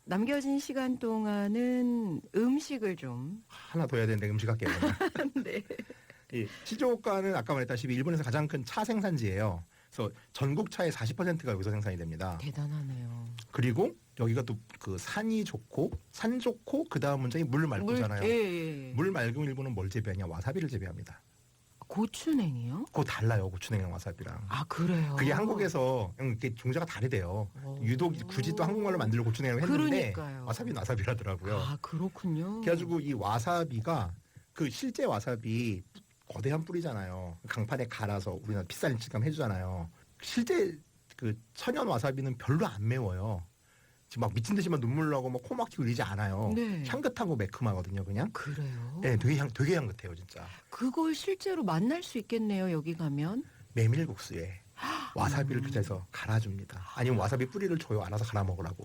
남겨진 시간 동안은 음식을 좀. 하나 더 해야 되는데 음식 할게요. 네. 이 시즈오카는 아까 말했다시피 일본에서 가장 큰 차 생산지예요. 그래서 전국 차의 40%가 여기서 생산이 됩니다. 대단하네요. 그리고 여기가 또 그 산이 좋고 산 좋고 그 다음 문장이 물 맑고잖아요. 예. 물 맑은 일본은 뭘 재배하냐? 와사비를 재배합니다. 고추냉이요? 그거 달라요, 고추냉이랑 와사비랑. 아 그래요? 그게 한국에서 이게 종자가 다르대요. 유독 굳이 또 한국말로 만들고 고추냉이라고 했는데 그러니까요. 와사비는 와사비라더라고요. 아 그렇군요. 그래가지고 이 와사비가 그 실제 와사비 거대한 뿌리잖아요. 강판에 갈아서 우리나라 비싼 질감 해주잖아요. 실제 그 천연 와사비는 별로 안 매워요. 지금 막 미친 듯이 막 눈물 나고 막 코 막히고 이러지 않아요. 네. 향긋하고 매콤하거든요, 그냥. 그래요? 네, 되게 향긋해요, 진짜. 그걸 실제로 만날 수 있겠네요. 여기 가면. 메밀국수에 와사비를 그 자리에서 갈아줍니다. 아니면 와사비 뿌리를 줘요. 알아서 갈아 먹으라고.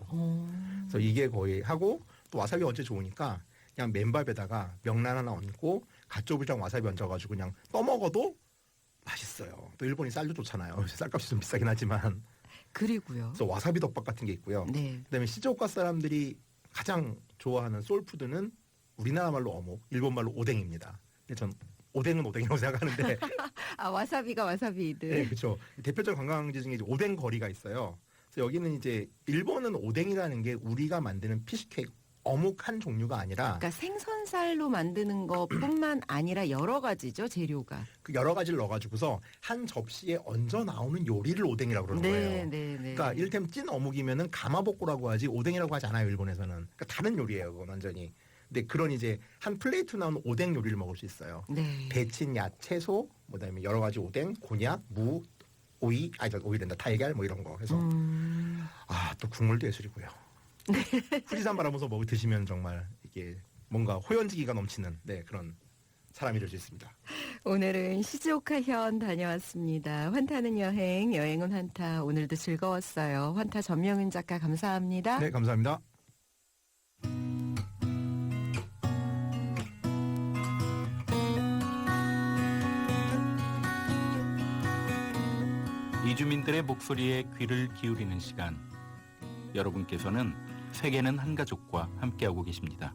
그래서 이게 거의 하고 또 와사비 언제 좋으니까 그냥 맨밥에다가 명란 하나 얹고 갓조부장 와사비 얹어가지고 그냥 떠먹어도 맛있어요. 또 일본이 쌀도 좋잖아요. 쌀값이 좀 비싸긴 하지만. 그리고요. 그래서 와사비 덮밥 같은 게 있고요. 네. 그다음에 시즈오카 사람들이 가장 좋아하는 소울푸드는 우리나라 말로 어묵, 일본 말로 오뎅입니다. 근데 전 오뎅은 오뎅이라고 생각하는데 아 와사비가 와사비들. 네, 그렇죠. 대표적 관광지 중에 이제 오뎅 거리가 있어요. 그래서 여기는 이제 일본은 오뎅이라는 게 우리가 만드는 피시케이크 어묵 한 종류가 아니라 그러니까 생선살로 만드는 것뿐만 아니라 여러 가지죠 재료가. 그 여러 가지를 넣어가지고서 한 접시에 얹어 나오는 요리를 오뎅이라고 그러는 거예요. 네. 그러니까 이를테면 찐 어묵이면은 가마복고라고 하지 오뎅이라고 하지 않아요 일본에서는. 그러니까 다른 요리예요 그건 완전히. 근데 그런 이제 한 플레이트 나오는 오뎅 요리를 먹을 수 있어요. 네. 데친 야채소, 그다음에 여러 가지 오뎅, 곤약, 무, 오이, 오이된다 달걀 뭐 이런 거 해서 또 국물도 예술이고요. 후지산 바라보면서 드시면 정말 이게 뭔가 호연지기가 넘치는 그런 사람이 될 수 있습니다. 오늘은 시즈오카 현 다녀왔습니다. 환타는 여행, 여행은 환타. 오늘도 즐거웠어요. 환타 전명은 작가 감사합니다. 네, 감사합니다. 이주민들의 목소리에 귀를 기울이는 시간. 여러분께서는 세계는 한 가족과 함께하고 계십니다.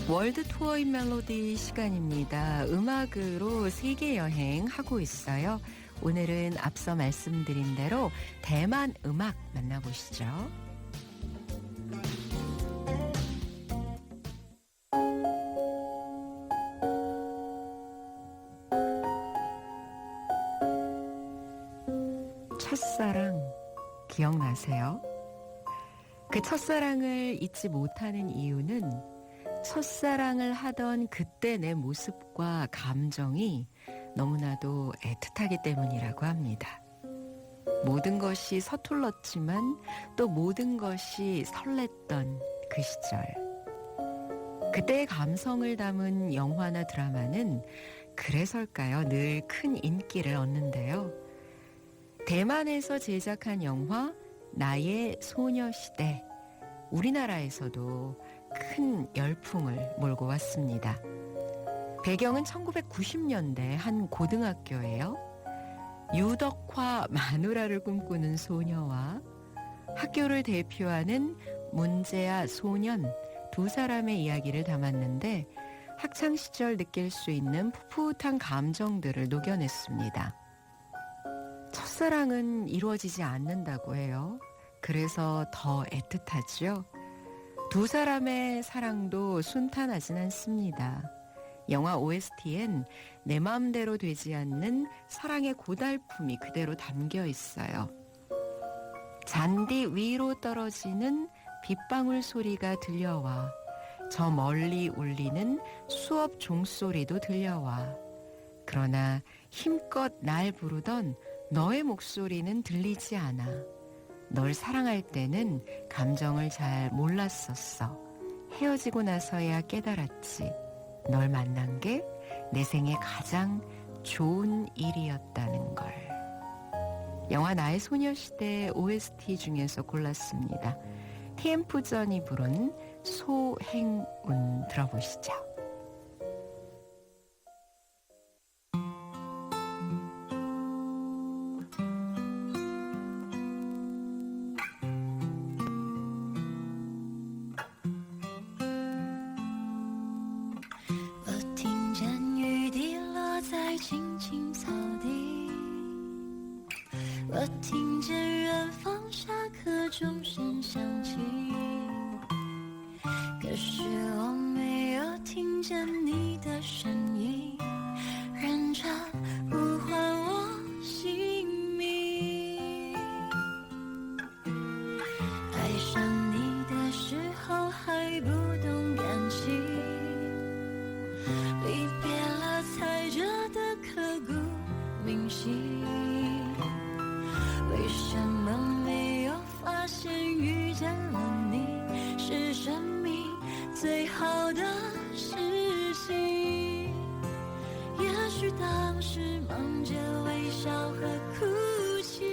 월드 투어인 멜로디 시간입니다. 음악으로 세계 여행 하고 있어요. 오늘은 앞서 말씀드린 대로 대만 음악 만나보시죠. 첫사랑 기억나세요? 그 첫사랑을 잊지 못하는 이유는 첫사랑을 하던 그때 내 모습과 감정이 너무나도 애틋하기 때문이라고 합니다. 모든 것이 서툴렀지만 또 모든 것이 설렜던 그 시절. 그때의 감성을 담은 영화나 드라마는 그래서일까요? 늘 큰 인기를 얻는데요. 대만에서 제작한 영화 나의 소녀시대. 우리나라에서도 큰 열풍을 몰고 왔습니다. 배경은 1990년대 한 고등학교예요. 유덕화 마누라를 꿈꾸는 소녀와 학교를 대표하는 문제아 소년 두 사람의 이야기를 담았는데 학창시절 느낄 수 있는 풋풋한 감정들을 녹여냈습니다. 첫사랑은 이루어지지 않는다고 해요. 그래서 더 애틋하죠. 두 사람의 사랑도 순탄하진 않습니다. 영화 OST엔 내 마음대로 되지 않는 사랑의 고달픔이 그대로 담겨 있어요. 잔디 위로 떨어지는 빗방울 소리가 들려와 저 멀리 울리는 수업 종소리도 들려와 그러나 힘껏 날 부르던 너의 목소리는 들리지 않아. 널 사랑할 때는 감정을 잘 몰랐었어. 헤어지고 나서야 깨달았지. 널 만난 게 내 생에 가장 좋은 일이었다는 걸. 영화 나의 소녀시대 OST 중에서 골랐습니다. TM프전이 부른 소행운 들어보시죠.我听见远方下课钟声响起，可是我没有听见你的声音，认真呼唤我姓名。爱上你的时候还不懂感情，离别了才觉得刻骨铭心。为什么没有发现遇见了你是生命最好的事情？也许当时忙着微笑和哭泣，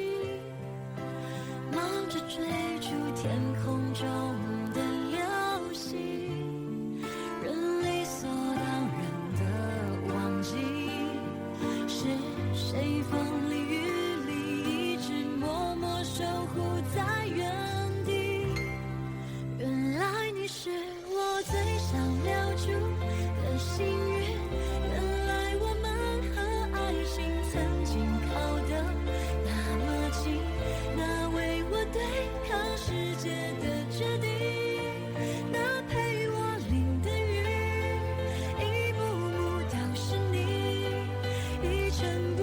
忙着追逐天空中的流星，人理所当然的忘记是谁风里雨里默默守护在原地，原来你是我最想留住的幸运，原来我们和爱情曾经靠得那么近，那为我对抗世界的决定，那陪我淋的雨，一幕幕都是你，一尘不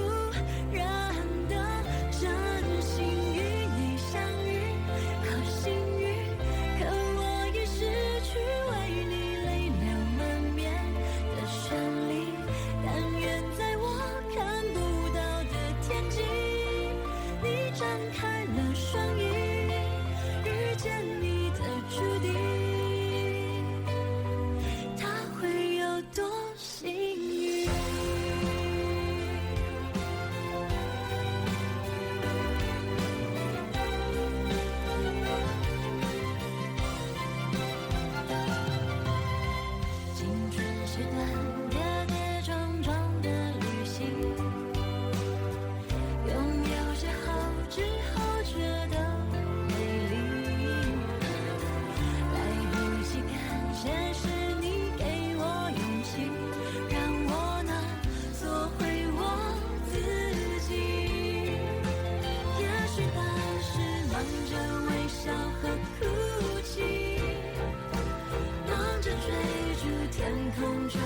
染的真心与你相遇，好幸运，可我已失去为你泪流满面的权利，但愿在我看不到的天际，你张开了双翼，遇见你的注定，他会有多幸运？青春是段跌跌撞撞的旅行，拥有些后之后觉得美丽，来不及感谢是你给我勇气，让我能做回我自己。也许当时忙着微笑和哭泣，忙着追逐天空中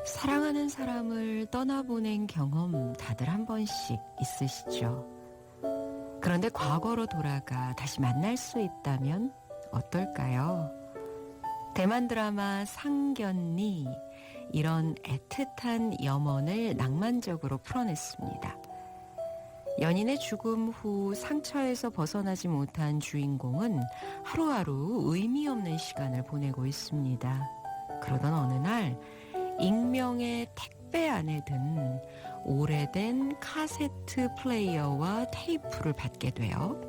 사랑하는 사람을 떠나보낸 경험 다들 한 번씩 있으시죠? 그런데 과거로 돌아가 다시 만날 수 있다면 어떨까요? 대만 드라마 상견니, 이런 애틋한 염원을 낭만적으로 풀어냈습니다. 연인의 죽음 후 상처에서 벗어나지 못한 주인공은 하루하루 의미 없는 시간을 보내고 있습니다. 그러던 어느 날 익명의 택배 안에 든 오래된 카세트 플레이어와 테이프를 받게 돼요.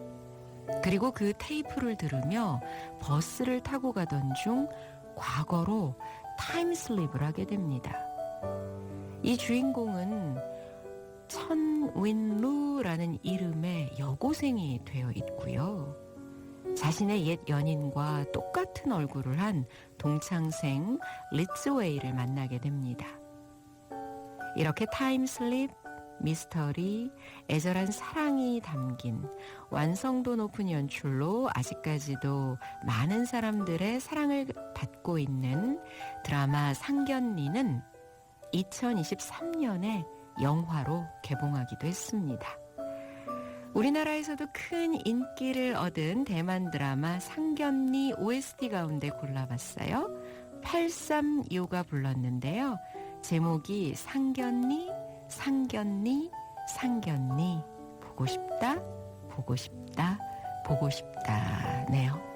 그리고 그 테이프를 들으며 버스를 타고 가던 중 과거로 타임슬립을 하게 됩니다. 이 주인공은 천윈루라는 이름의 여고생이 되어 있고요. 자신의 옛 연인과 똑같은 얼굴을 한 동창생 리츠웨이를 만나게 됩니다. 이렇게 타임슬립, 미스터리, 애절한 사랑이 담긴 완성도 높은 연출로 아직까지도 많은 사람들의 사랑을 받고 있는 드라마 상견니는 2023년에 영화로 개봉하기도 했습니다. 우리나라에서도 큰 인기를 얻은 대만 드라마 상견니 OST 가운데 골라봤어요. 836가 불렀는데요. 제목이 상견니, 상견니, 상견니. 보고 싶다, 보고 싶다, 보고 싶다네요.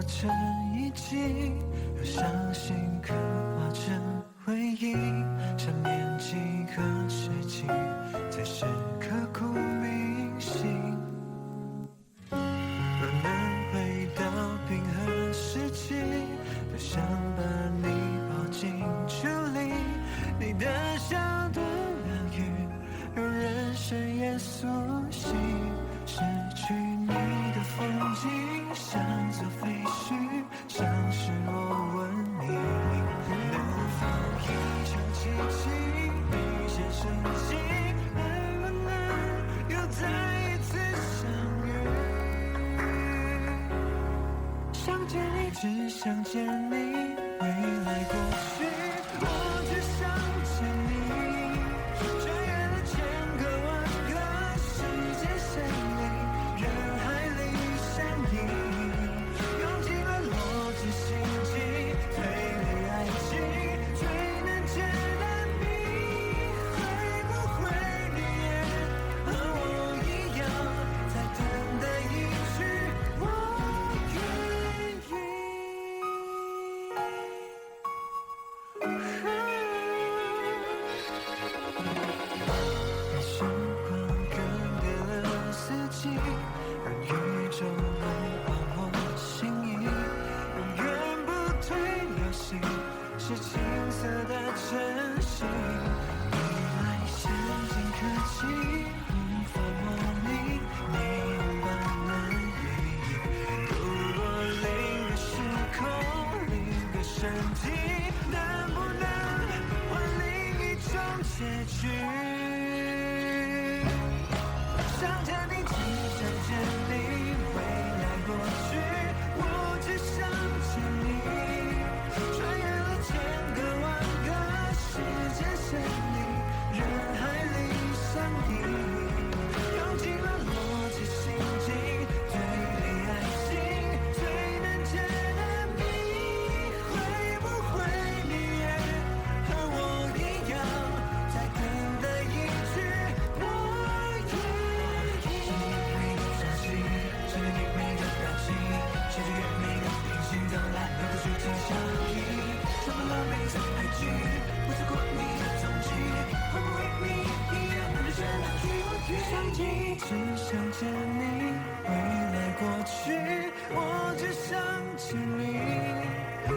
这一季，又相信刻画成回忆，想念几个世纪，才是刻骨铭心。若能回到冰河时期，多想把你抱进处理，你的笑的疗愈，让人生也苏醒。失去你的风景，像座废墟，像是我问你，能否一场奇迹，没些生机，能不能又再一次相遇？想见你，只想见你，未来过去，我只想见你，穿越了千个万个时间线里，人海里相依，用尽了逻辑心机，推理爱情，最难解的谜，会不会你也和我一样，在等待一句我愿意？时光更迭了四季，让宇宙来还我心意，永远不退流行，是青涩的真心。未来先进科技无法模拟，你用般难以度过另个时空，另个身体，能不能换另一种结局？想见你，只想见你，未来过去，我只想见你，穿越了千个万个时间线里，人海里相依，用尽了逻辑心机，推理爱情，最难解的谜，会不会你也和我一样，在等待一句我愿意？每个伤心，只能给每个表情，写着越每个平行，到来能不去听相依，穿过了每场爱情，不错过你的踪迹，会不会你一样认真那句我愿意？只想见你，未来过去，我只想见你，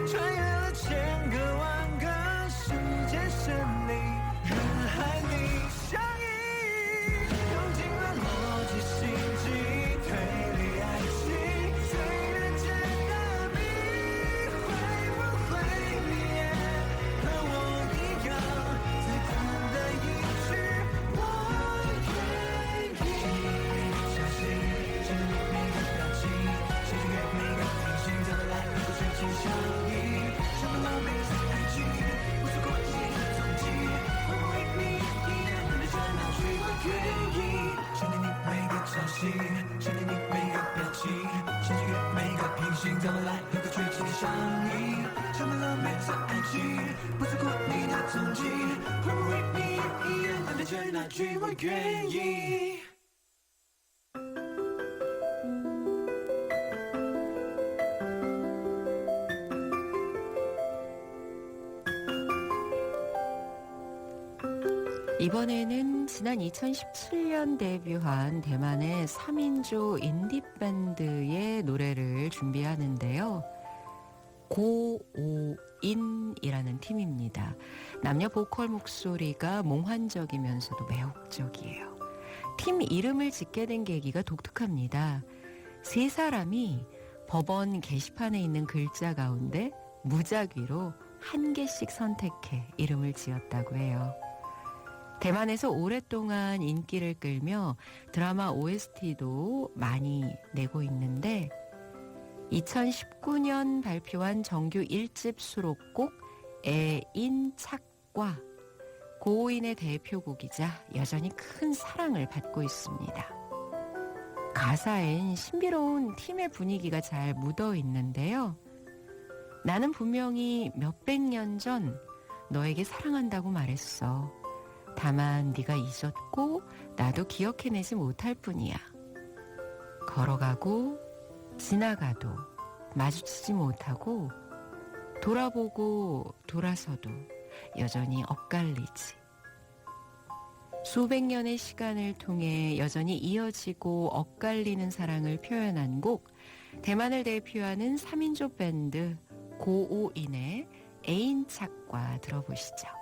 穿越了千个万个时间线里，人海里相依，用尽了逻辑心机，推理爱情，最难解心里你每个表情，世界的每个平行，怎么来能够确切的相应？充满了每次爱情，不在乎你的踪迹，会不会你也一样能理解那句我愿意？이번에는 지난 2017년 데뷔한 대만의 3인조 인디밴드의 노래를 준비하는데요. 고오인이라는 팀입니다. 남녀 보컬 목소리가 몽환적이면서도 매혹적이에요. 팀 이름을 짓게 된 계기가 독특합니다. 세 사람이 법원 게시판에 있는 글자 가운데 무작위로 한 개씩 선택해 이름을 지었다고 해요. 대만에서 오랫동안 인기를 끌며 드라마 OST도 많이 내고 있는데 2019년 발표한 정규 1집 수록곡 애인착과 고인의 대표곡이자 여전히 큰 사랑을 받고 있습니다. 가사엔 신비로운 팀의 분위기가 잘 묻어 있는데요. 나는 분명히 몇백 년 전 너에게 사랑한다고 말했어. 다만 네가 잊었고 나도 기억해내지 못할 뿐이야. 걸어가고 지나가도 마주치지 못하고 돌아보고 돌아서도 여전히 엇갈리지. 수백 년의 시간을 통해 여전히 이어지고 엇갈리는 사랑을 표현한 곡, 대만을 대표하는 3인조 밴드 고오인의 애인착과 들어보시죠.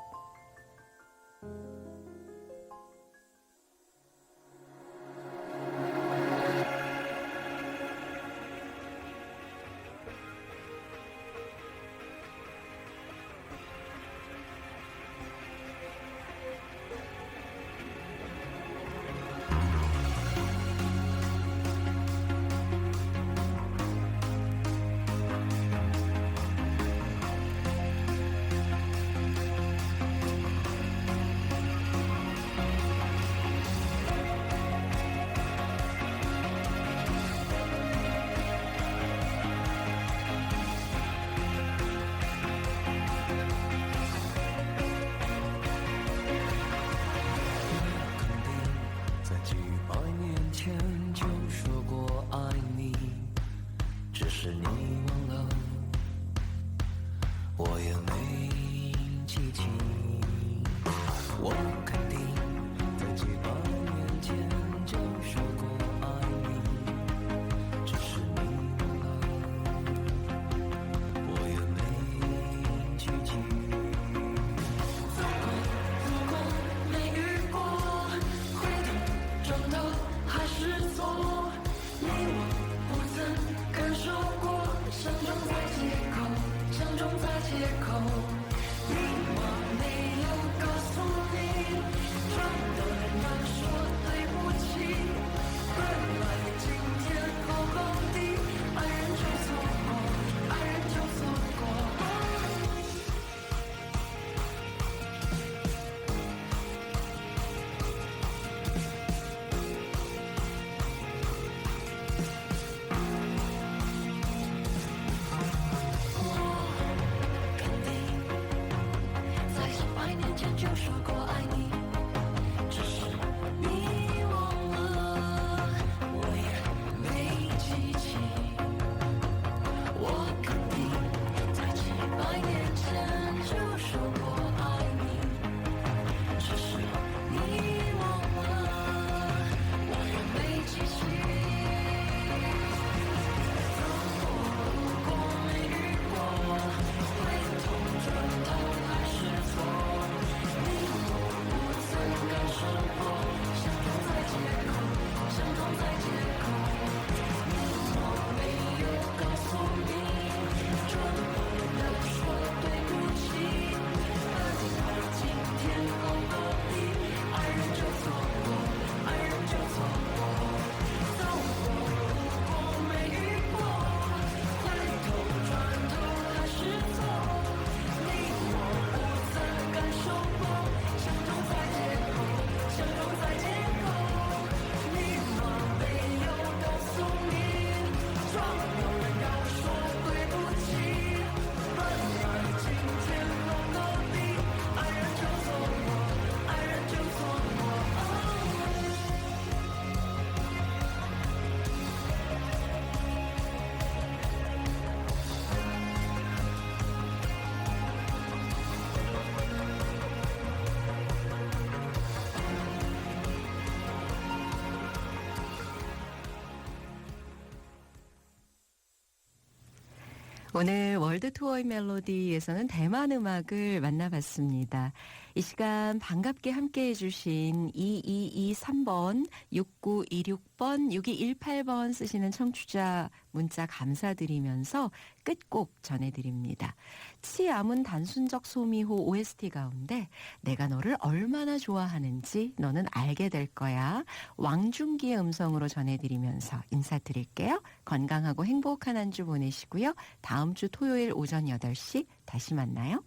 오늘 월드 투어의 멜로디에서는 대만 음악을 만나봤습니다. 이 시간 반갑게 함께해 주신 2223번, 6926번, 6218번 쓰시는 청취자 문자 감사드리면서 끝곡 전해드립니다. 치아문 단순적 소미호 OST 가운데 내가 너를 얼마나 좋아하는지 너는 알게 될 거야. 왕중기의 음성으로 전해드리면서 인사드릴게요. 건강하고 행복한 한 주 보내시고요. 다음 주 토요일 오전 8시 다시 만나요.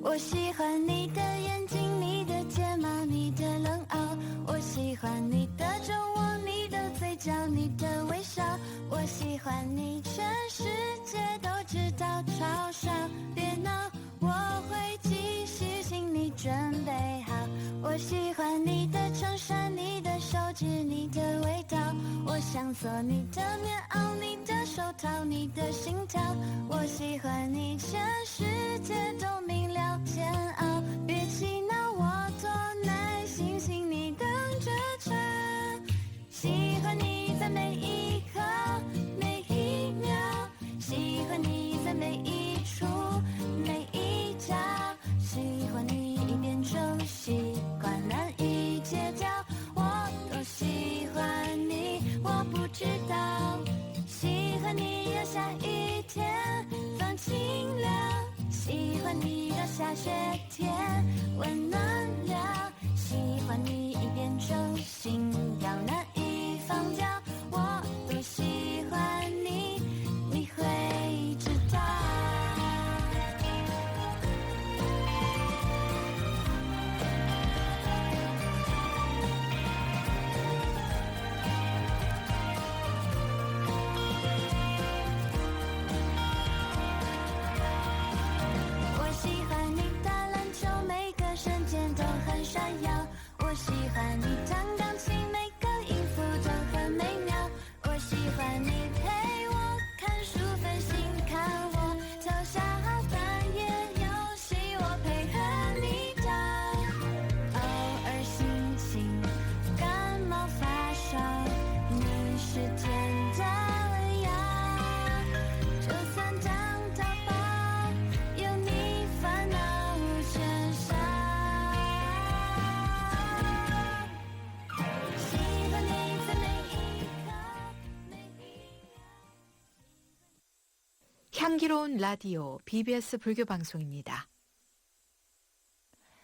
我喜欢你的眼睛，你的睫毛，你的冷傲。我喜欢你的酒窝，你的嘴角，你的微笑。我喜欢你，全世界都知道。嘲笑，别闹，我会继续，请你准备好。我喜欢你的衬衫，你的手指，你的味道。我想做你的棉袄，你的手套，你的心跳。我喜欢你，全世界都明了煎熬。别气恼，我多耐心，请你等着瞧。喜欢你在每一刻每一秒，喜欢你在每一处每一角，喜欢你一遍就习惯，难以戒掉。我多喜欢你，我不知道。喜欢你要下雨天放晴了，喜欢你要下雪天温暖了，喜欢你一遍就心痒难以放掉。我多喜欢你，你会知道。我喜欢你打篮球，每个瞬间都很闪耀。我喜欢你弹钢琴，每个音符都很美妙。我喜欢你陪我看书分心，看我跳下半夜游戏，我配合你打。偶尔心情感冒发烧，你是甜的温药。就算当逃跑，有你烦恼减少。喜欢你在每一刻每一秒。 향기로운 라디오 BBS 불교 방송입니다.